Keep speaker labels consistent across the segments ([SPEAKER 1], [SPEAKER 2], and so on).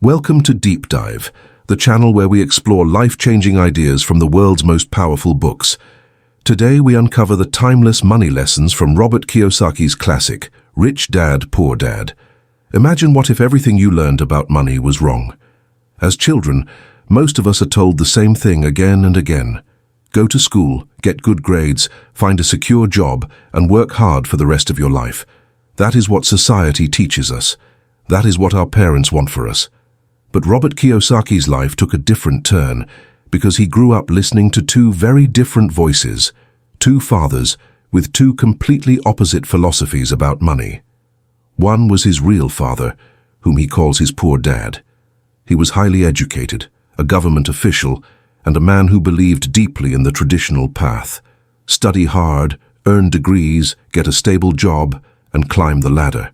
[SPEAKER 1] Welcome to Deep Dive, the channel where we explore life-changing ideas from the world's most powerful books. Today we uncover the timeless money lessons from Robert Kiyosaki's classic, Rich Dad, Poor Dad. Imagine what if everything you learned about money was wrong. As children, most of us are told the same thing again and again. Go to school, get good grades, find a secure job, and work hard for the rest of your life. That is what society teaches us. That is what our parents want for us. But Robert Kiyosaki's life took a different turn because he grew up listening to two very different voices, two fathers with two completely opposite philosophies about money. One was his real father, whom he calls his poor dad. He was highly educated, a government official, and a man who believed deeply in the traditional path. Study hard, earn degrees, get a stable job, and climb the ladder.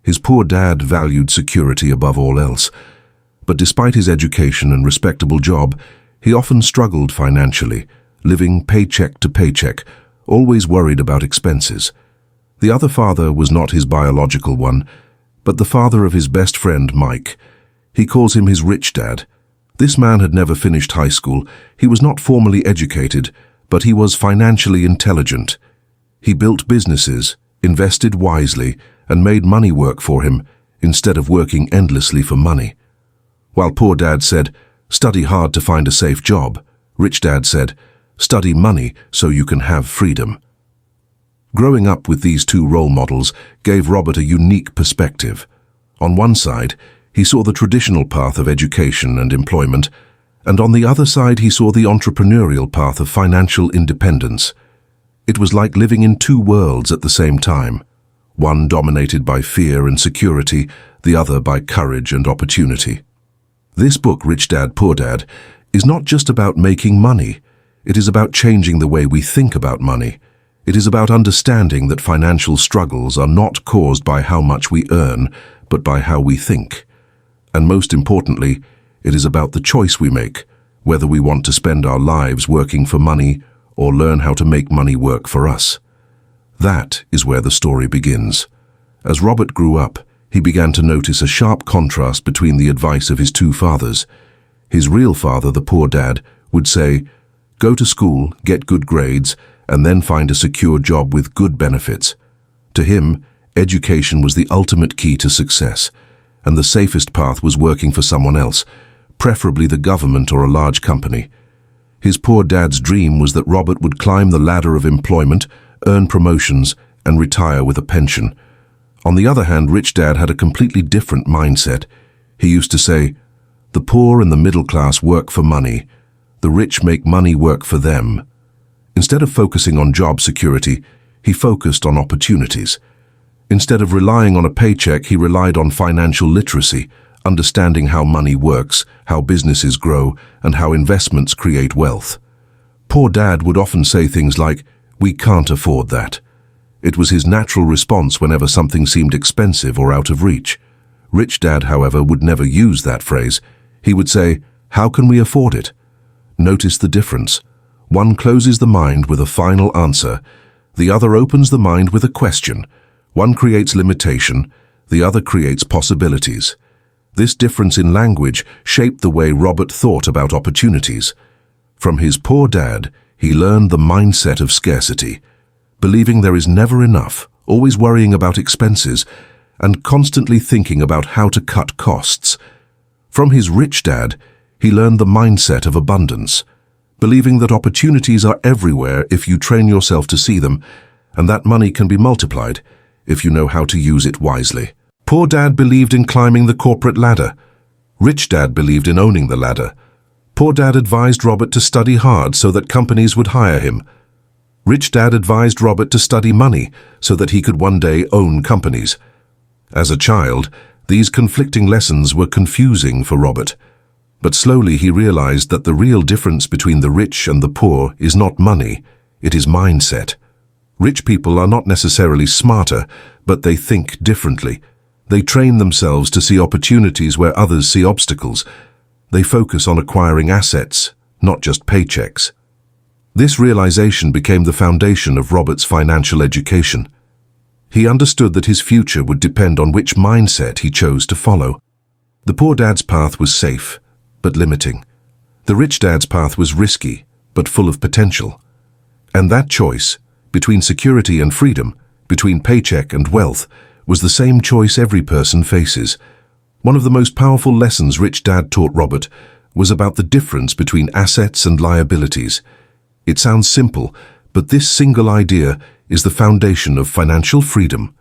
[SPEAKER 1] His poor dad valued security above all else. But despite his education and respectable job, he often struggled financially, living paycheck to paycheck, always worried about expenses. The other father was not his biological one, but the father of his best friend, Mike. He calls him his rich dad. This man had never finished high school. He was not formally educated, but he was financially intelligent. He built businesses, invested wisely, and made money work for him, instead of working endlessly for money. While poor dad said, "Study hard to find a safe job," rich dad said, "Study money so you can have freedom." Growing up with these two role models gave Robert a unique perspective. On one side, he saw the traditional path of education and employment, and on the other side he saw the entrepreneurial path of financial independence. It was like living in two worlds at the same time, one dominated by fear and security, the other by courage and opportunity. This book, Rich Dad, Poor Dad, is not just about making money. It is about changing the way we think about money. It is about understanding that financial struggles are not caused by how much we earn, but by how we think. And most importantly, it is about the choice we make, whether we want to spend our lives working for money or learn how to make money work for us. That is where the story begins. As Robert grew up, he began to notice a sharp contrast between the advice of his two fathers. His real father, the poor dad, would say, "Go to school, get good grades, and then find a secure job with good benefits." To him, education was the ultimate key to success, and the safest path was working for someone else, preferably the government or a large company. His poor dad's dream was that Robert would climb the ladder of employment, earn promotions, and retire with a pension. On the other hand, Rich Dad had a completely different mindset. He used to say, "The poor and the middle class work for money. The rich make money work for them." Instead of focusing on job security, he focused on opportunities. Instead of relying on a paycheck, he relied on financial literacy, understanding how money works, how businesses grow, and how investments create wealth. Poor Dad would often say things like, "We can't afford that." It was his natural response whenever something seemed expensive or out of reach. Rich Dad, however, would never use that phrase. He would say, "How can we afford it?" Notice the difference. One closes the mind with a final answer. The other opens the mind with a question. One creates limitation. The other creates possibilities. This difference in language shaped the way Robert thought about opportunities. From his poor dad, he learned the mindset of scarcity, believing there is never enough, always worrying about expenses, and constantly thinking about how to cut costs. From his rich dad, he learned the mindset of abundance, believing that opportunities are everywhere if you train yourself to see them, and that money can be multiplied if you know how to use it wisely. Poor Dad believed in climbing the corporate ladder. Rich Dad believed in owning the ladder. Poor Dad advised Robert to study hard so that companies would hire him. Rich Dad advised Robert to study money so that he could one day own companies. As a child, these conflicting lessons were confusing for Robert. But slowly he realized that the real difference between the rich and the poor is not money, it is mindset. Rich people are not necessarily smarter, but they think differently. They train themselves to see opportunities where others see obstacles. They focus on acquiring assets, not just paychecks. This realization became the foundation of Robert's financial education. He understood that his future would depend on which mindset he chose to follow. The poor dad's path was safe, but limiting. The rich dad's path was risky, but full of potential. And that choice, between security and freedom, between paycheck and wealth, was the same choice every person faces. One of the most powerful lessons Rich Dad taught Robert was about the difference between assets and liabilities. It sounds simple, but this single idea is the foundation of financial freedom.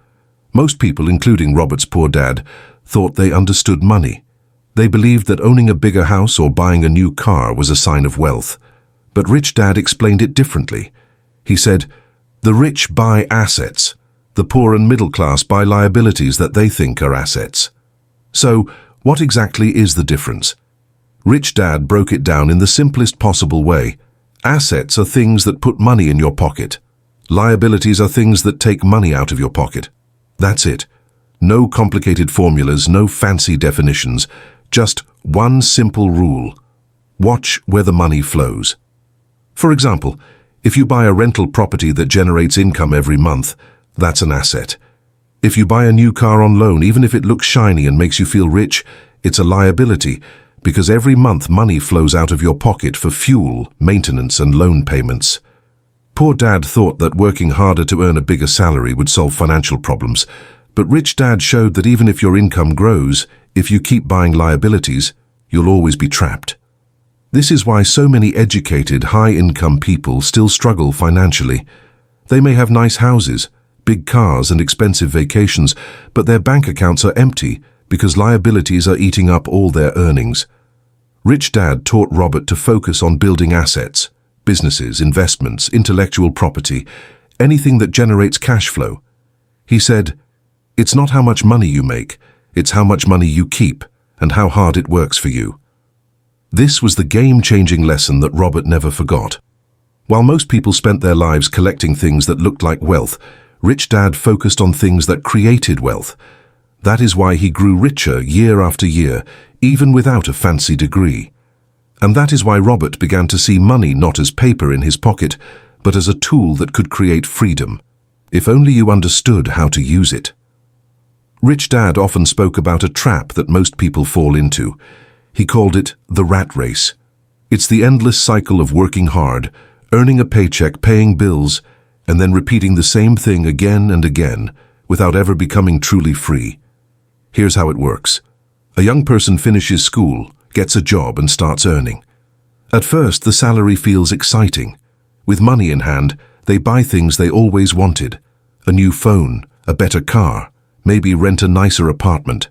[SPEAKER 1] Most people, including Robert's poor dad, thought they understood money. They believed that owning a bigger house or buying a new car was a sign of wealth. But Rich Dad explained it differently. He said, "The rich buy assets. The poor and middle class buy liabilities that they think are assets." So, what exactly is the difference? Rich Dad broke it down in the simplest possible way. Assets are things that put money in your pocket. Liabilities are things that take money out of your pocket. That's it. No complicated formulas, no fancy definitions. Just one simple rule. Watch where the money flows. For example, if you buy a rental property that generates income every month, that's an asset. If you buy a new car on loan, even if it looks shiny and makes you feel rich, it's a liability, because every month money flows out of your pocket for fuel, maintenance, and loan payments. Poor Dad thought that working harder to earn a bigger salary would solve financial problems, but Rich Dad showed that even if your income grows, if you keep buying liabilities, you'll always be trapped. This is why so many educated, high-income people still struggle financially. They may have nice houses, big cars, and expensive vacations, but their bank accounts are empty because liabilities are eating up all their earnings. Rich Dad taught Robert to focus on building assets, businesses, investments, intellectual property, anything that generates cash flow. He said, "It's not how much money you make, it's how much money you keep and how hard it works for you." This was the game-changing lesson that Robert never forgot. While most people spent their lives collecting things that looked like wealth, Rich Dad focused on things that created wealth. That is why he grew richer year after year, even without a fancy degree. And that is why Robert began to see money not as paper in his pocket, but as a tool that could create freedom, if only you understood how to use it. Rich Dad often spoke about a trap that most people fall into. He called it the rat race. It's the endless cycle of working hard, earning a paycheck, paying bills, and then repeating the same thing again and again, without ever becoming truly free. Here's how it works. A young person finishes school, gets a job, and starts earning. At first, the salary feels exciting. With money in hand, they buy things they always wanted. A new phone, a better car, maybe rent a nicer apartment.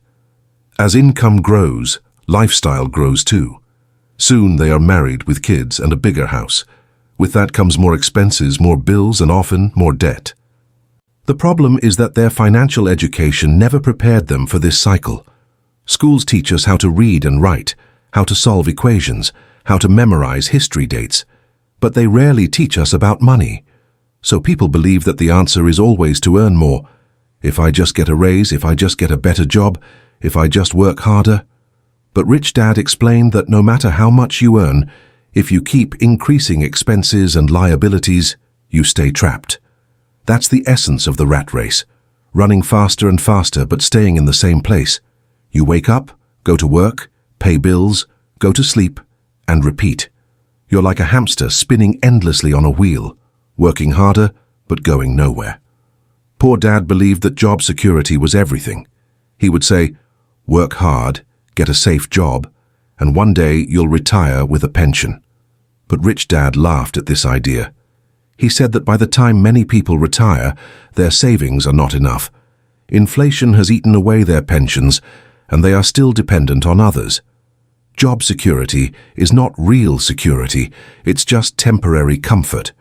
[SPEAKER 1] As income grows, lifestyle grows too. Soon they are married with kids and a bigger house. With that comes more expenses, more bills, and often more debt. The problem is that their financial education never prepared them for this cycle. Schools teach us how to read and write, how to solve equations, how to memorize history dates, but they rarely teach us about money. So people believe that the answer is always to earn more. If I just get a raise, if I just get a better job, if I just work harder. But Rich Dad explained that no matter how much you earn, if you keep increasing expenses and liabilities, you stay trapped. That's the essence of the rat race, running faster and faster but staying in the same place. You wake up, go to work, pay bills, go to sleep, and repeat. You're like a hamster spinning endlessly on a wheel, working harder but going nowhere. Poor Dad believed that job security was everything. He would say, "Work hard, get a safe job, and one day you'll retire with a pension." But Rich Dad laughed at this idea. He said that by the time many people retire, their savings are not enough. Inflation has eaten away their pensions, and they are still dependent on others. Job security is not real security, it's just temporary comfort.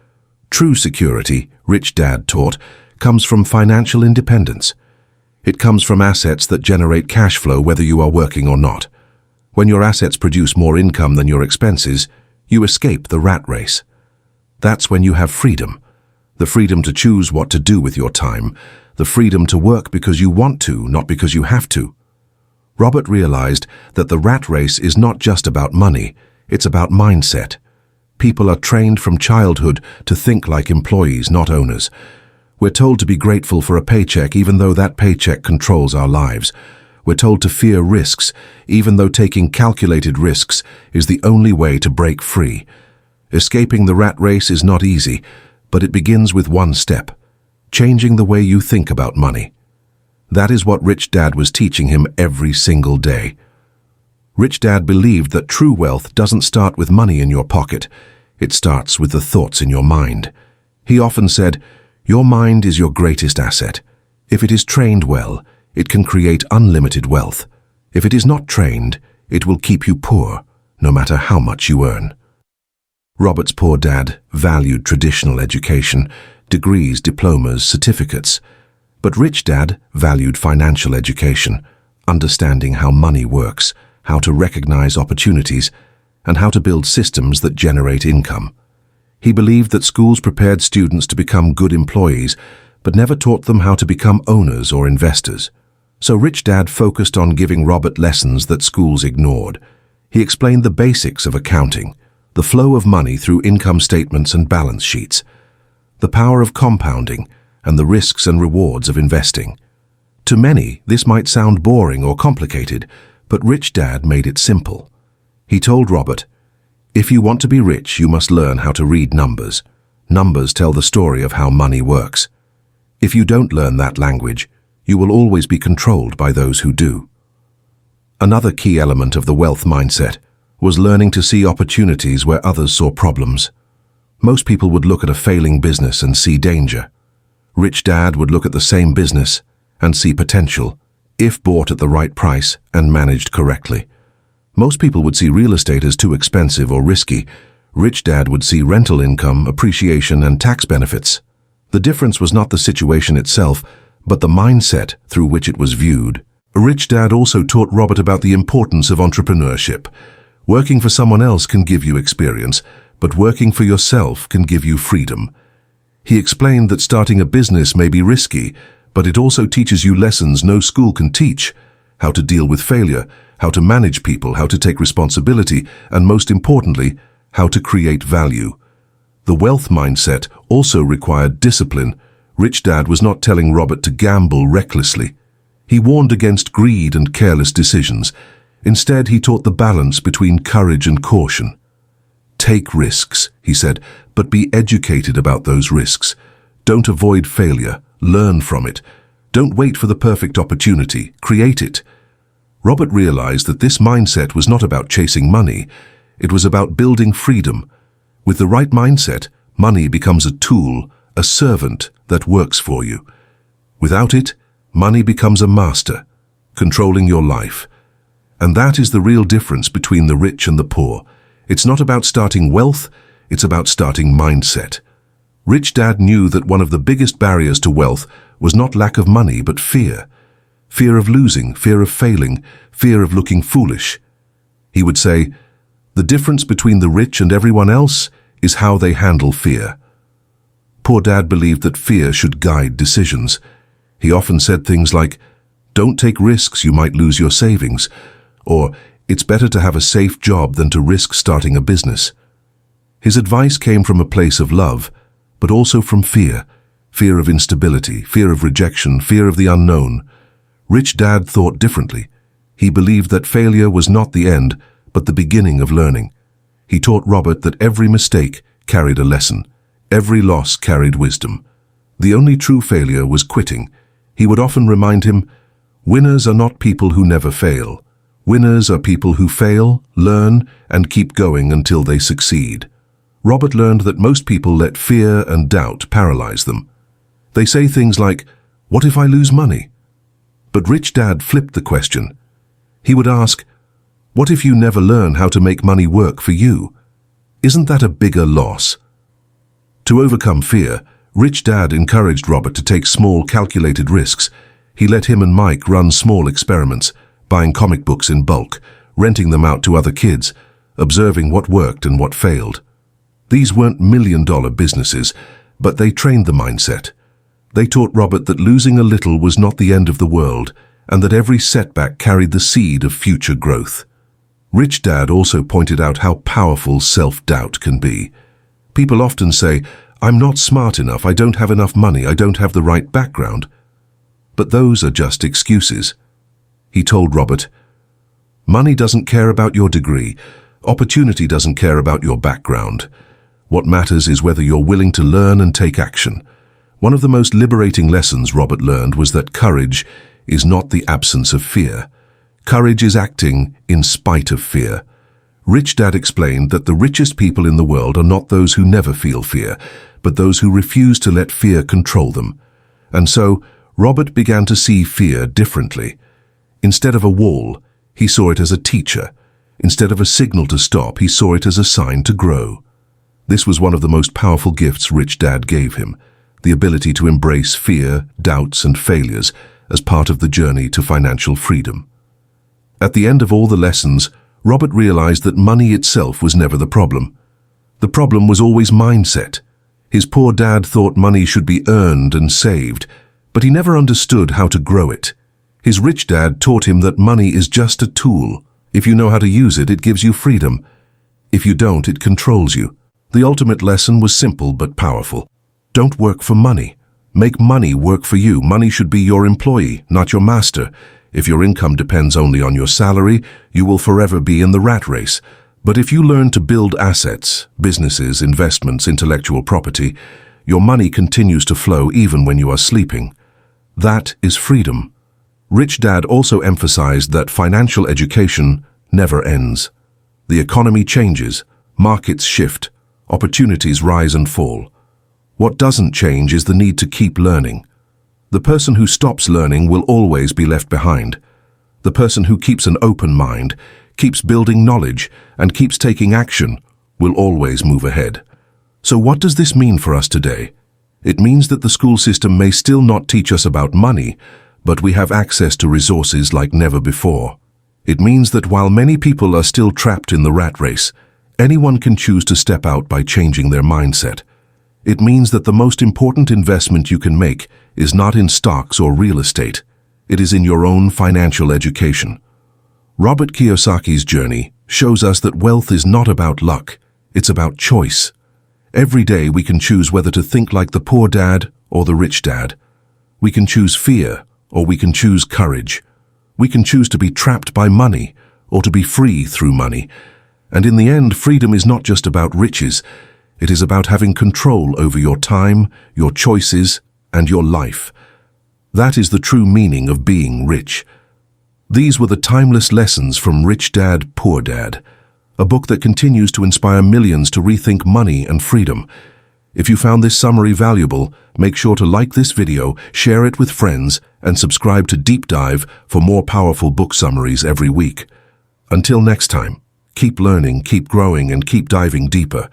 [SPEAKER 1] True security, Rich Dad taught, comes from financial independence. It comes from assets that generate cash flow whether you are working or not. When your assets produce more income than your expenses, you escape the rat race. That's when you have freedom. The freedom to choose what to do with your time. The freedom to work because you want to, not because you have to. Robert realized that the rat race is not just about money, it's about mindset. People are trained from childhood to think like employees, not owners. We're told to be grateful for a paycheck even though that paycheck controls our lives. We're told to fear risks, even though taking calculated risks is the only way to break free. Escaping the rat race is not easy, but it begins with one step: changing the way you think about money. That is what Rich Dad was teaching him every single day. Rich Dad believed that true wealth doesn't start with money in your pocket. It starts with the thoughts in your mind. He often said, "Your mind is your greatest asset. If it is trained well, it can create unlimited wealth. If it is not trained, it will keep you poor, no matter how much you earn." Robert's poor dad valued traditional education, degrees, diplomas, certificates. But Rich Dad valued financial education, understanding how money works, how to recognize opportunities, and how to build systems that generate income. He believed that schools prepared students to become good employees, but never taught them how to become owners or investors. So Rich Dad focused on giving Robert lessons that schools ignored. He explained the basics of accounting, the flow of money through income statements and balance sheets, the power of compounding, and the risks and rewards of investing. To many, this might sound boring or complicated, but Rich Dad made it simple. He told Robert, "If you want to be rich, you must learn how to read numbers. Numbers tell the story of how money works. If you don't learn that language, you will always be controlled by those who do." Another key element of the wealth mindset was learning to see opportunities where others saw problems. Most people would look at a failing business and see danger. Rich Dad would look at the same business and see potential, if bought at the right price and managed correctly. Most people would see real estate as too expensive or risky. Rich Dad would see rental income, appreciation, and tax benefits. The difference was not the situation itself, but the mindset through which it was viewed. Rich Dad also taught Robert about the importance of entrepreneurship. Working for someone else can give you experience, but working for yourself can give you freedom. He explained that starting a business may be risky, but it also teaches you lessons no school can teach: how to deal with failure, how to manage people, how to take responsibility, and most importantly, how to create value. The wealth mindset also required discipline. Rich Dad was not telling Robert to gamble recklessly. He warned against greed and careless decisions. Instead, he taught the balance between courage and caution. "Take risks," he said, "but be educated about those risks. Don't avoid failure, learn from it. Don't wait for the perfect opportunity, create it." Robert realized that this mindset was not about chasing money, it was about building freedom. With the right mindset, money becomes a tool, a servant that works for you. Without it, money becomes a master, controlling your life. And that is the real difference between the rich and the poor. It's not about starting wealth, it's about starting mindset. Rich Dad knew that one of the biggest barriers to wealth was not lack of money, but fear. Fear of losing, fear of failing, fear of looking foolish. He would say, "The difference between the rich and everyone else is how they handle fear." Poor Dad believed that fear should guide decisions. He often said things like, "Don't take risks, you might lose your savings," or "It's better to have a safe job than to risk starting a business." His advice came from a place of love, but also from fear. Fear of instability, fear of rejection, fear of the unknown. Rich Dad thought differently. He believed that failure was not the end, but the beginning of learning. He taught Robert that every mistake carried a lesson. Every loss carried wisdom. The only true failure was quitting. He would often remind him, "Winners are not people who never fail. Winners are people who fail, learn, and keep going until they succeed." Robert learned that most people let fear and doubt paralyze them. They say things like, "What if I lose money?" But Rich Dad flipped the question. He would ask, "What if you never learn how to make money work for you? Isn't that a bigger loss?" To overcome fear, Rich Dad encouraged Robert to take small, calculated risks. He let him and Mike run small experiments, buying comic books in bulk, renting them out to other kids, observing what worked and what failed. These weren't million-dollar businesses, but they trained the mindset. They taught Robert that losing a little was not the end of the world, and that every setback carried the seed of future growth. Rich Dad also pointed out how powerful self-doubt can be. People often say, "I'm not smart enough, I don't have enough money, I don't have the right background." But those are just excuses. He told Robert, "Money doesn't care about your degree. Opportunity doesn't care about your background. What matters is whether you're willing to learn and take action." One of the most liberating lessons Robert learned was that courage is not the absence of fear. Courage is acting in spite of fear. Rich Dad explained that the richest people in the world are not those who never feel fear, but those who refuse to let fear control them. And so, Robert began to see fear differently. Instead of a wall, he saw it as a teacher. Instead of a signal to stop, he saw it as a sign to grow. This was one of the most powerful gifts Rich Dad gave him, the ability to embrace fear, doubts, and failures as part of the journey to financial freedom. At the end of all the lessons, Robert realized that money itself was never the problem. The problem was always mindset. His poor dad thought money should be earned and saved, but he never understood how to grow it. His rich dad taught him that money is just a tool. If you know how to use it, it gives you freedom. If you don't, it controls you. The ultimate lesson was simple but powerful. Don't work for money. Make money work for you. Money should be your employee, not your master. If your income depends only on your salary, you will forever be in the rat race. But if you learn to build assets, businesses, investments, intellectual property, your money continues to flow even when you are sleeping. That is freedom. Rich Dad also emphasized that financial education never ends. The economy changes, markets shift, opportunities rise and fall. What doesn't change is the need to keep learning. The person who stops learning will always be left behind. The person who keeps an open mind, keeps building knowledge, and keeps taking action will always move ahead. So what does this mean for us today? It means that the school system may still not teach us about money, but we have access to resources like never before. It means that while many people are still trapped in the rat race, anyone can choose to step out by changing their mindset. It means that the most important investment you can make is not in stocks or real estate. It is in your own financial education. Robert Kiyosaki's journey shows us that wealth is not about luck, it's about choice. Every day we can choose whether to think like the poor dad or the rich dad. We can choose fear or we can choose courage. We can choose to be trapped by money or to be free through money. And in the end, freedom is not just about riches. It is about having control over your time, your choices, and your life. That is the true meaning of being rich. These were the timeless lessons from Rich Dad, Poor Dad, a book that continues to inspire millions to rethink money and freedom. If you found this summary valuable, make sure to like this video, share it with friends, and subscribe to Deep Dive for more powerful book summaries every week. Until next time, keep learning, keep growing, and keep diving deeper.